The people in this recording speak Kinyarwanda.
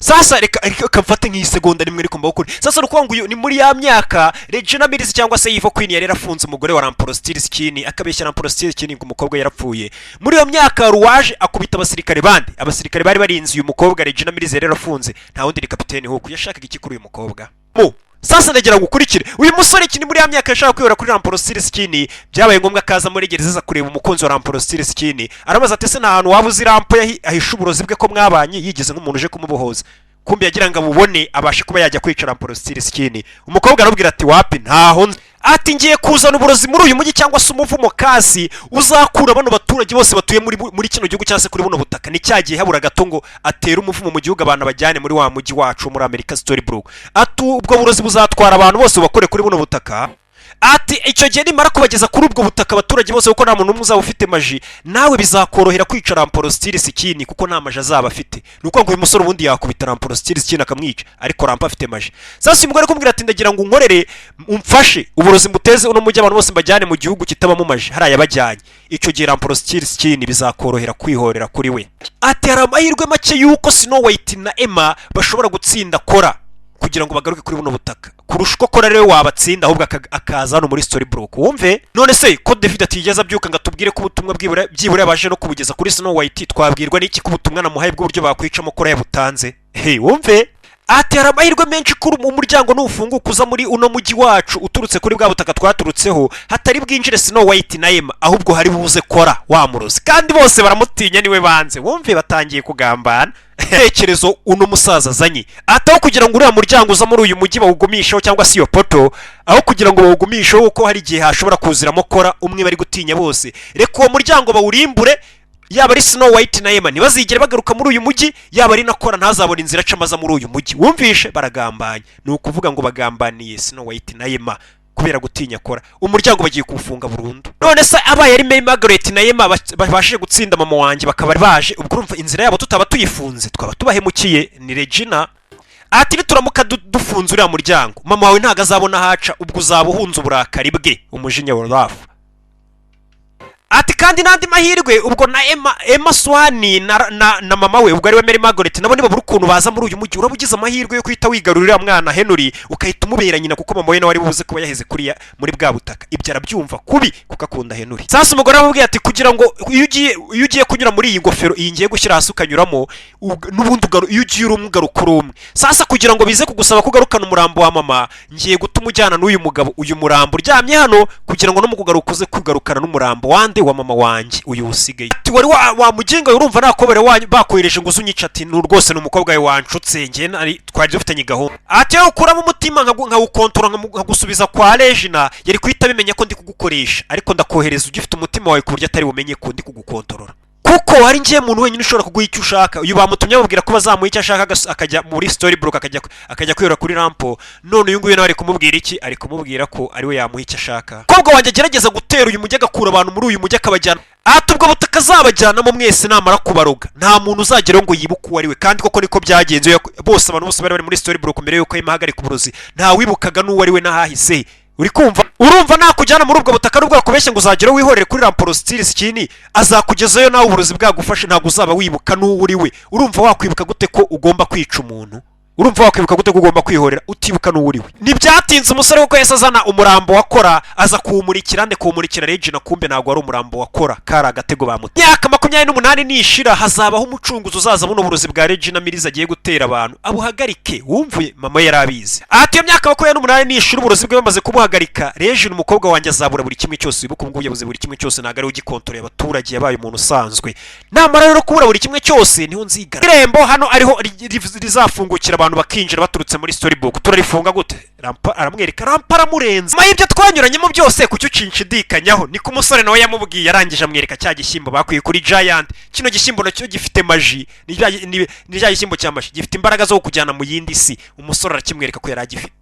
sasa reka kamfate nk'isegonda rimwe ariko mbakuri sasa nuko ngo ni muri ya myaka Regina Mills cyangwa se Eva Queen yari yarafunze umugore wa Ramprosty Skinny akabeshya Ramprosty Skinny ngo umukobwa yarapfuye muri iyo myaka ruwaje akubita abasirikare bari barinze uyu mukobwa Regina Mills yari yarafunze nta wundi ni kapiteni Hook yashakaga iki kuri uyu mukobwa sasa ndagira gukurikire uyu musore kini muri ya myaka yashaka kwiyora kuri Ramprosty Skinny byabaye ngombwa kaza muri gereza kureba umukunzi wa Ramprosty Skinny arabaza ate se nta hantu waba uzi Rampo ahisha uburozi bwe ko mwabanye yigeze nk'umuntu uje kumubohoza kumbi yagira ngo abubone abashe kuba yajya kwica Ramprosty Skinny umukobwa arabwira ati wapi ntaho ati ngiye kuzana uburozi muri uyu mujyi cyangwa se umuvumo kasi uzakura bano baturage bose batuye muri kino gihugu cyangwa se kuri buno butaka ni cyagiye habura gato ngo atera umuvumo mu gihugu abantu bajyane muri wa mujyi wacu muri America Storybrooke ati ubwo burozi buzatwara abantu bose bakore kuri buno butaka ati icyo gihe nimara kubageza kuri ubwo butaka abaturage bose kuko nta muntu umwe uzaba ufite maji nawe bizakorohera kwica Ramprosty Skinny kuko nta maji azaba afite nuko ngo uyu musore ubundi yakubita Ramprosty Skinny akamwica ariko Rampo afite maji sasa umugore kumbwira ati ndagira ngo unkorere umfashe uburozi muteze uno mujyi abantu bose bajyane mu gihugu kitabamo maji hariya bajyanye icyo gihe Ramprosty Skinny bizakorohera kwihorera kuri we ati hari amahirwe make yuko Snow White na Emma bashobora gutsinda Kora kugira ngo bagaruke kuri buno butaka kurusha uko Kora rero wabatsinda ahubwo akaza hano muri Storybrooke wumve none se ko David atigeze abyuka ngo atubwire ko ubutumwa byibura baje no kubugeza kuri Snow White twabwirwa n'iki ko ubutumwa namuhaye bw'uburyo bakwicamo Kora yabutanze wumve ati hari amahirwe menshi kuri umuryango n'ufunguka uza muri uno mujyi wacu uturutse kuri bwa butaka twaturutseho hatari bwinjire Snow White na Emma ahubwo hari buze Kora wamurozi kandi bose baramutinya niwe banze wumve batangiye kugambana tekerezo uno musaza azanye ataho kugira ngo uriya muryango uza muri uyu mujyi bawugumishaho cyangwa se iyo poto aho kugira ngo bawugumisheho uko hari igihe hashobora kuziramo Kora umwe bari gutinya bose reka uwo muryango bawurimbure yaba ari Snow White na Emma ntibazigere bagaruka muri uyu mujyi yaba ari na Kora ntazabona inzira acamaza muri uyu mujyi wumvishe baragambanye ni ukuvuga ngo bagambaniye Snow White na Emma kubera gutinya Kora umuryango bagiye kufunga burundu none se abaye ari Mary Margaret na Emma babashije gutsinda mama wanjye bakaba baje ubwo urumva inzira yabo tutaba tuyifunze twaba tubahemukiye ni Regina ati nituramuka dufunze uriya muryango mama wawe ntago azabona haca ubwo uzaba uhunze uburakari bwe umujinya wa Ralph ati kandi nandi mahirwe ubwo na Emma Swan na mama we ubwo ari we Mary Margaret nabo niba ukuntu baza muri uyu mujyi urabugize amahirwe yo kwita wigarurira mwana Henry ukahita umubera nyina kuko mama we nawe ari buze kuba yaheze kuri muri bwa butaka ibyo arabyumva kubi kuko akunda Henry sasa umugore aramubwiye ati kugira ngo iyo ugiye kunyura muri iyi ngofero iyi ngiye gushyira hasi ukanyuramo n'ubundi iyo ugiye urumugaruka urumwe sasa kugira ngo bize kugusaba kugarukana umurambo wa mama ngiye gutuma ujyana n'uyu mugabo uyu murambo uryamye hano kugira ngo no mu kugaruka uze kugarukana n'umurambo wande wa mama wanjye uyu usigaye wari wamugenga urumva nakobere bakohereje ngo uzunyica ati rwose n'umukobwa we wanshutse nge twari dufitanye gahunda ati yo ukuramo umutima nkawukontora nkagusubiza kwa Regina yari kwita bimenya ko ndi kugukoresha ariko ndakohereza ugifite umutima wawe ku buryo atari bumenye ko ndi kugukontorora kuko hari ngiye muntu wenyine ushobora kuguha icyo ushaka uyu bamutumye bamubwira ko bazamuha icyo ashaka akajya muri Storybrooke akajya kwiyora kuri Rampo none uyu nguyu nawe ari kumubwira iki ari kumubwira ko ari we yamuha icyo ashaka kobwa wanjye agerageza gutera uyu mujyi agakura abantu muri uyu mujyi akabajyana ati ubwo butaka azabajyanamo mwese namara kubaroga nta muntu uzageraho ngo yibuke uwo ari we kandi koko niko byagenze bose abantu bose bari muri Storybrooke mbere yuko yimahagarika uburozi nta wibukaga n'uwo ari we n'ahahise uri kumva urumva nakujyana muri ubwo butaka n'ubwo yakubeshye ngo uzagera wihorere kuri Ramprosty Skinny azakugezayo nawe uburozi bwagufashe ntabwo uzaba wibuka n'uwo uri we urumva wakwibuka gute ko ugomba kwica umuntu urumva wakwibuka gute ko ugomba kwihorera utibuka n'uwo uri we ntibyatinze umusore kuko yahise azana umurambo wa Kora aza kuwumurikira kuwumurikira Regina kumbe ntabwo ari umurambo wa Kora kari agatego bamuta myaka 28 nishira hazabaho umucunguzi uzaza buno burozi bwa Regina Mills agiye gutera abantu abuhagarike wumvuye mama yarabizi ati iyo myaka 28 nishira uburozi bwe bamaze kubuhagarika Regina umukobwa wanjye azabura buri kimwe cyose wibuka ubwo yabuze buri kimwe cyose ntago ari ugikontorera abaturage yabaye umuntu usanzwe namara rero kubura buri kimwe cyose niho nzigara irembo hano ariho rizafungukira abantu bakinjira baturutse muri Storybrooke turarifunga gute Rampa aramwereka Rampa aramurenza ma ibyo twanyuranyemo byose kucyo cinshidikanya niko umusore nawe yamubwiye arangije amwereka cya gishyimbo bakwiye kuri Giant kino gishyimbo nacyo gifite maji ni cya gishyimbo cya maji gifite imbaraga zo kujyana mu yindi si umusore arakimwereka ko yari agifite